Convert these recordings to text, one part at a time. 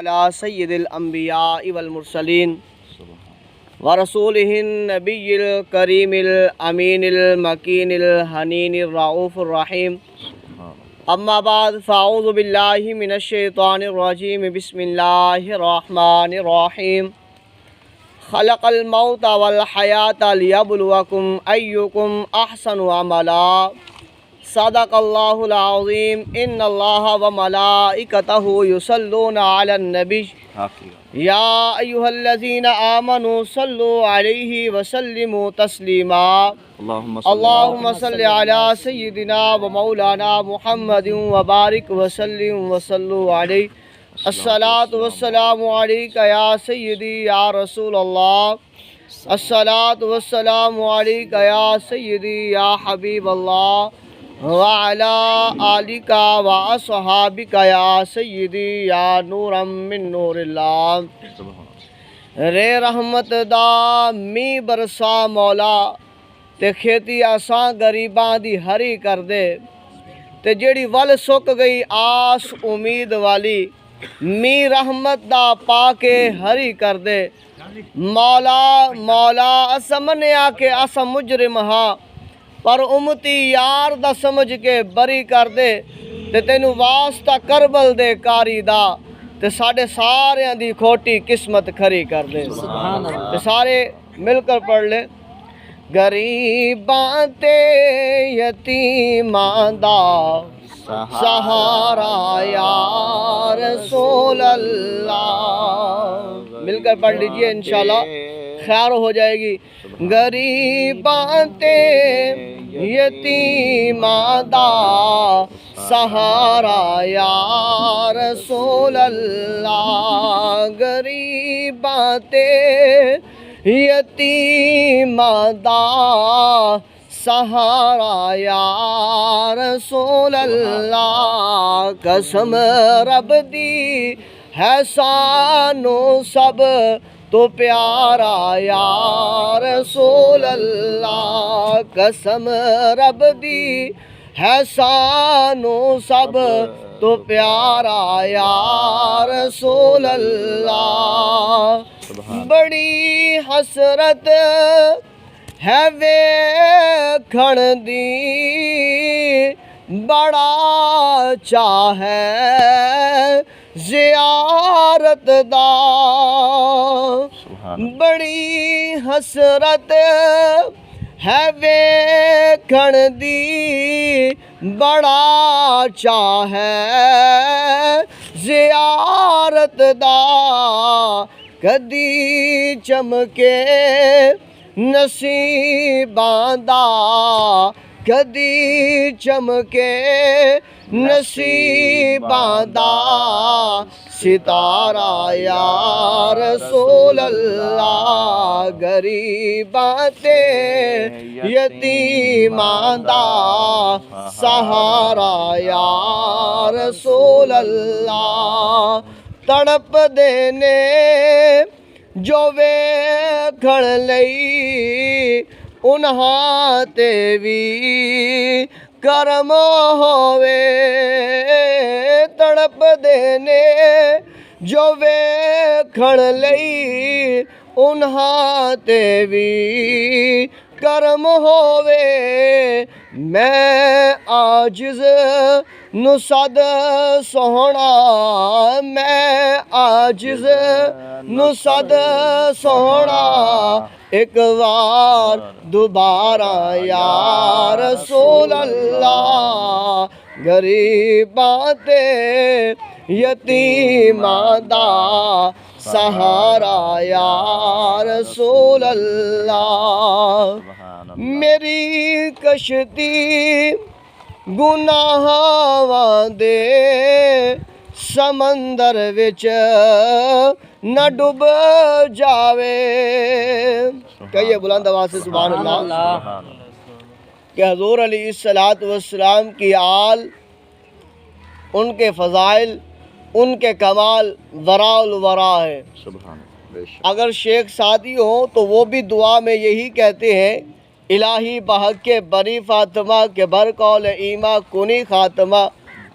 अला सय्यिदिल अंबिया वल मुरसलीन व रसूलिहिन नबिय्यिल करीमिल अमीनिल मकीनिल हनीनिर रऊफुर रहीम। अम्मा बाद फ़अऊज़ु बिल्लाहि मिनश शैतानिर रजीम। बिस्मिल्लाहिर रहमानिर रहीम। खलक़ल मौता वल हयाता लियब्लुवकुम अय्युकुम अहसनु अमला। सदक़ल्लाहुल अज़ीम। इन्नल्लाहा व मलाइकतहु युसल्लूना अलन नबी या अय्युहल्लज़ीना आमनू सल्लु अलैहि व सल्लिमू तस्लीमा। अल्लाहुम्मा सल्लि अला सय्यिदिना व मौलाना मुहम्मदिन व बारिक व सल्लिम व सल्लु अलैहि। अस्सलातु वस्सलामु अलैका या सय्यिदी या रसूल अल्लाह। अस्सलातु वस्सलामु अलैका या सय्यिदी या हबीब अल्लाह व अला आलिका व अस्हाबिका या सय्यिदी या नूरम मिन नूरिल्लाह। रे रहमत दा मी बरसा मौला ते खेती असां गरीबां दी हरी कर दे, ते जेड़ी वल सुक गई आस उम्मीद वाली मी रहमत दा पाके हरी कर दे। मौला मौला अस मन्निया के अस मुजरिम हाँ, पर उम्मती यार दा समझ के बरी कर दे। ते तेनू वास्ता करबल दे कारी दा, ते साढ़े सारियां दी खोटी किस्मत खरी कर दे। ते सारे मिलकर पढ़ ले। गरीबां ते यतीमां दा सहारा या रसूल अल्लाह। मिलकर पढ़ लीजिए, इंशाल्लाह खैर हो जाएगी। गरीबां ते यतीमां दा सहारा या रसूल अल्लाह। गरीबां ते यतीमां दा सहारा या रसूल अल्लाह। कसम रब दी है सानू सब तो प्यारा या रसूल अल्लाह। कसम रब दी है सानू सब तो प्यारा या रसूल अल्लाह। बड़ी हसरत है वेखण दी, बड़ा चाह है ज़ियारत दा। बड़ी हसरत है वेखण दी, बड़ा चाह है ज़ियारत दा। कदी चमके नसीबां दा, कदी चमके नसीबां दा सितारा या रसूल अल्लाह। गरीबां ते यतीमां दा सहारा या रसूल अल्लाह। तड़प देने जो वेखण लई उन्हां ते भी करम होवे। तड़प देने जो वेखण लई उन्हां ते भी करम होवे। मैं आजिज़ नु सद सोहना, मैं आजिज़ नु सद सोहना। एक बार दोबारा या रसूल अल्लाह। गरीबां ते यतीमां दा सहारा या रसूल अल्लाह। मेरी कश्ती गुनाहां दे समंदर विच न डुब जावे। कहिए बुलंद आवाज़ से सुभान अल्लाह। कि हज़ूर अलैहिस्सलातु वस्सलाम की आल, उनके फ़ज़ाइल, उनके कमाल वराउल वरा है। अगर शेख सादी हो तो वो भी दुआ में यही कहते हैं, इलाही बहक के बनी फ़ातिमा के बर कौल ईमा कुनी ख़ातिमा।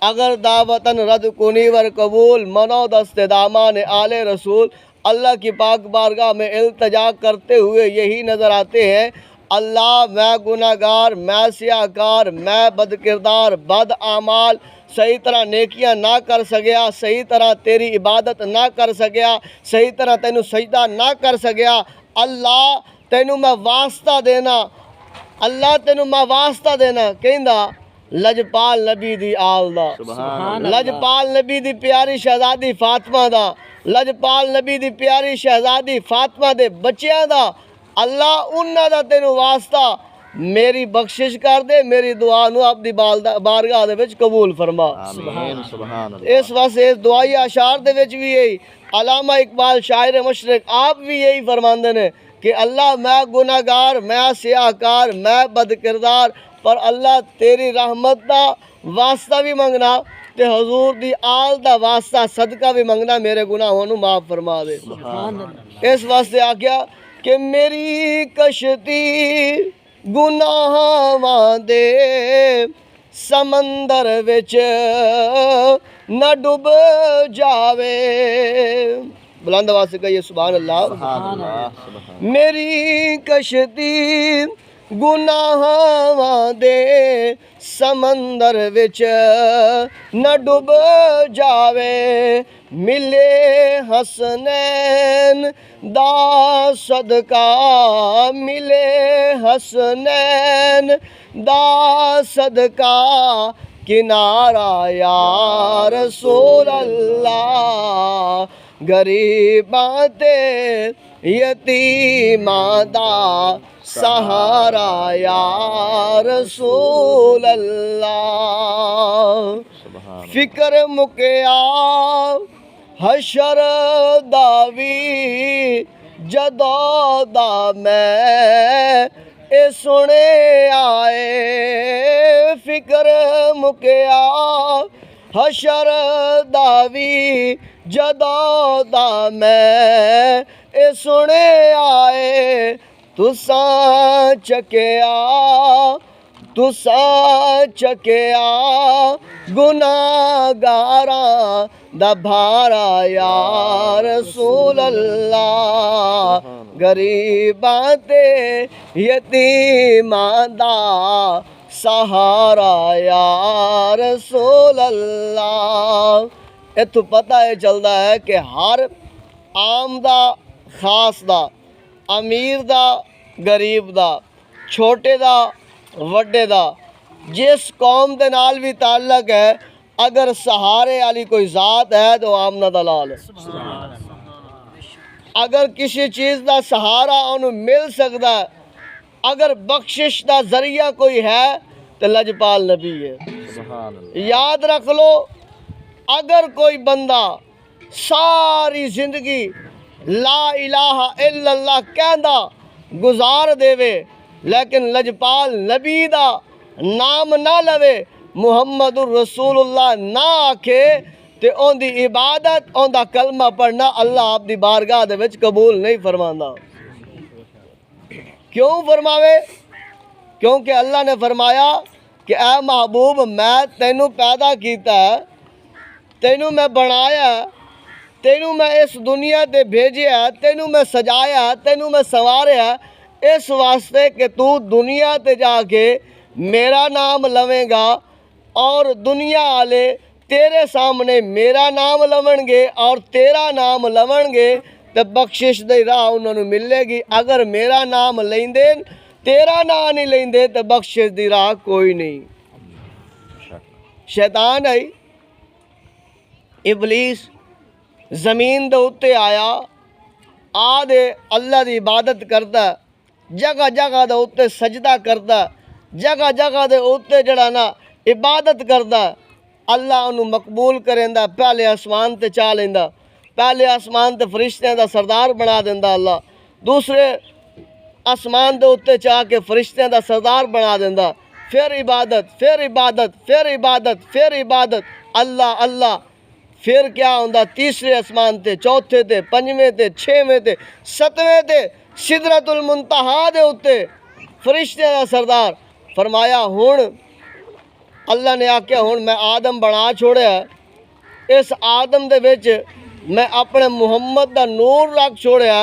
अगर दावतन रद कुनीवर कबूल मनो दस्ते दामान आले रसूल। अल्लाह की पाक बारगाह में इल्तिजा करते हुए यही नज़र आते हैं, अल्लाह मैं गुनाहगार, मैं सियाकार, मैं बदकिरदार, बद आमाल, सही तरह नेकियां ना कर सकिया, सही तरह तेरी इबादत ना कर सकिया, सही तरह तेनू सजदा ना कर सकिया। अल्लाह तेनू मैं वास्ता देना, अल्लाह तेनू मैं वास्ता देना। कहंदा लजपाल नबी दी आल दा, लजपाल नबी दी प्यारी शहजादी फातिमा दा, लजपाल नबी दी प्यारी शहजादी फातिमा दे बच्चियां दा। अल्लाह उन्हां दा तेनू वास्ता मेरी बख्शिश कर दे, मेरी दुआ नू अपनी बारगाह दे विच कबूल फरमा। आमीन सुभान अल्लाह। इस वास्ते इस दुआई अशार दे विच भी यही अलामा इकबाल शायर मशरक आप भी यही फरमांदे ने कि अल्लाह मैं गुनाहगार, मैं सियाकार, मैं बदकिरदार, पर अल्लाह तेरी रहमत दा वास्ता भी मंगना ते हजूर दी आल दा वास्ता सदका भी मंगना, मेरे गुनाहों नू माफ फरमा दे। इस वास्ते आख्या कि मेरी कश्ती गुनाहां दे समंदर विच न डुब जावे। बुलंद आवाज़ से कहिए सुभान अल्लाह। मेरी कश्ती गुनाहां दे समंदर विच न डुब जावे, मिले हसनैन दा सदका, मिले हसनैन दा सदका, किनारा या रसूल अल्लाह, गरीबां ते यतीमां दा सहारा या रसूल अल्लाह। फिक्र मुकिया हशर दावी जदों दा मैं ए सुने आए, फिक्र मुकिया हशर दावी जदों दा मैं ए सुने आए। तुसां चकिया गुनाहगारां दा भारा या रसूल अल्लाह, गरीबां ते यतीमां दा सहारा या रसूल अल्लाह। इत्थों पता ये चलता है कि हर आम दा खास दा, अमीर दा गरीब दा, छोटे दा वड्डे दा, जिस कौम दे नाल भी ताल्लक है, अगर सहारे वाली कोई ज़ात है तो आमना दा लाल है। अगर किसी चीज़ का सहारा उन्हें मिल सकता है, अगर बख्शिश का जरिया कोई है तो लजपाल नबी है। याद रख लो, अगर कोई बंदा सारी जिंदगी ला इलाहा इल्लल्लाह कहंदा गुजार देवे, लेकिन लजपाल नबी दा नाम ना लवे, मुहम्मदुर रसूलुल्लाह ना आखे, ते उनकी इबादत, उनका कलमा पढ़ना अल्लाह आपकी बारगाह दे विच कबूल नहीं फरमांदा। क्यों फरमावे? क्योंकि अल्लाह ने फरमाया कि ऐ महबूब मैं तैनू पैदा किया, तैनू मैं बनाया, तैनू मैं इस दुनिया ते भेजा, तैनू मैं सजाया, तैनू मैं संवारिया, इस वास्ते कि तू दुनिया ते जाके मेरा नाम लवेगा और दुनिया वाले तेरे सामने मेरा नाम लवणगे और तेरा नाम लवणगे तो बख्शिश दी राह उन्होंने मिलेगी। अगर मेरा नाम लेंदे, तेरा नाम नहीं लेंदे तो बख्शिश दी राह कोई नहीं। शैतान है इबलीस ज़मीन दे उत्ते आया, आदे अल्लाह दी इबादत करता, जगह जगह दे उत्ते सजदा करता, जगह जगह दे उत्ते जड़ा ना इबादत करता। अल्लाह उन्हें मकबूल करेंदा, पहले आसमान ते चा लेंदा, पहले आसमान ते फरिश्तियां दा सरदार बना देंदा अल्लाह, दूसरे आसमान दे उत्ते चा के फरिश्तियां दा सरदार बना देंदा, फिर इबादत, फिर इबादत, फिर इबादत, फिर इबादत, अल्लाह अल्लाह। फिर क्या होंदा? तीसरे आसमान ते, चौथे ते, पंजवें ते, छेवें ते, सतवें ते, सिदरतुल मुंतहा दे उत्ते फरिश्तियां दा सरदार फरमाया हुण अल्लाह ने आख्या हुण मैं आदम बना छोड़िया, इस आदम दे विच मैं अपने मुहम्मद दा नूर रख छोड़िया।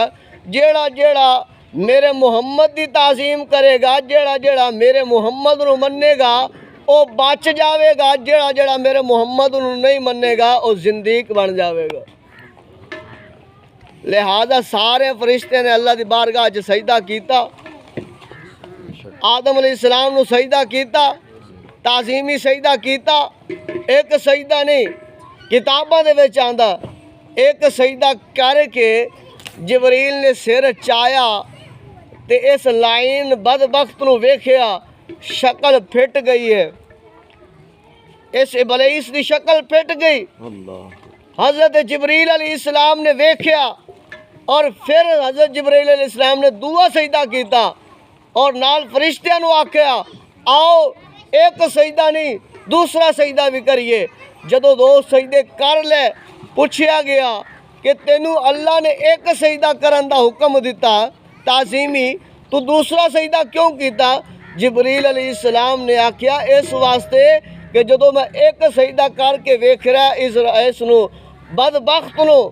जेड़ा जेड़ा मेरे मुहम्मद दी ताज़ीम करेगा, जेड़ा जेड़ा मेरे मुहम्मद नूं मन्नेगा वो बच जाएगा, जेड़ा जेड़ा मेरे मुहम्मद नूं नहीं मन्नेगा वो जिंदीक बन जाएगा। लिहाजा सारे फरिश्ते ने अल्लाह दी बारगाह च सजदा कीता, आदम अलैहिस्सलाम नूं सजदा कीता, ताज़ीमी सजदा कीता। एक सजदा नहीं, किताबां दे विच आंदा, एक सजदा करके जबरील ने सिर चाया ते इस लाइन बदबख्त नूं वेखिया, शक्ल फिट गई है, इस इबलीस दी शक्ल फिट गई। हज़रत जबरील अलैहिस्सलाम ने वेखिया और फिर हज़रत जबरील अलैहिस्सलाम ने दूआ सजदा कीता और नाल फरिश्तियां नूं आख्या आओ एक सजदा नहीं दूसरा सजदा भी करिए। जदों दो सजदे कर ले, पुछया गया कि तेनू अल्लाह ने एक सजदा करन दा हुक्म दिता ताज़ीमी, तू दूसरा सजदा क्यों कीता? जबरील अलैहिस्सलाम ने आख्या इस वास्ते कि जदों मैं एक सजदा करके वेख रहा इस नूं बदबख्त नूं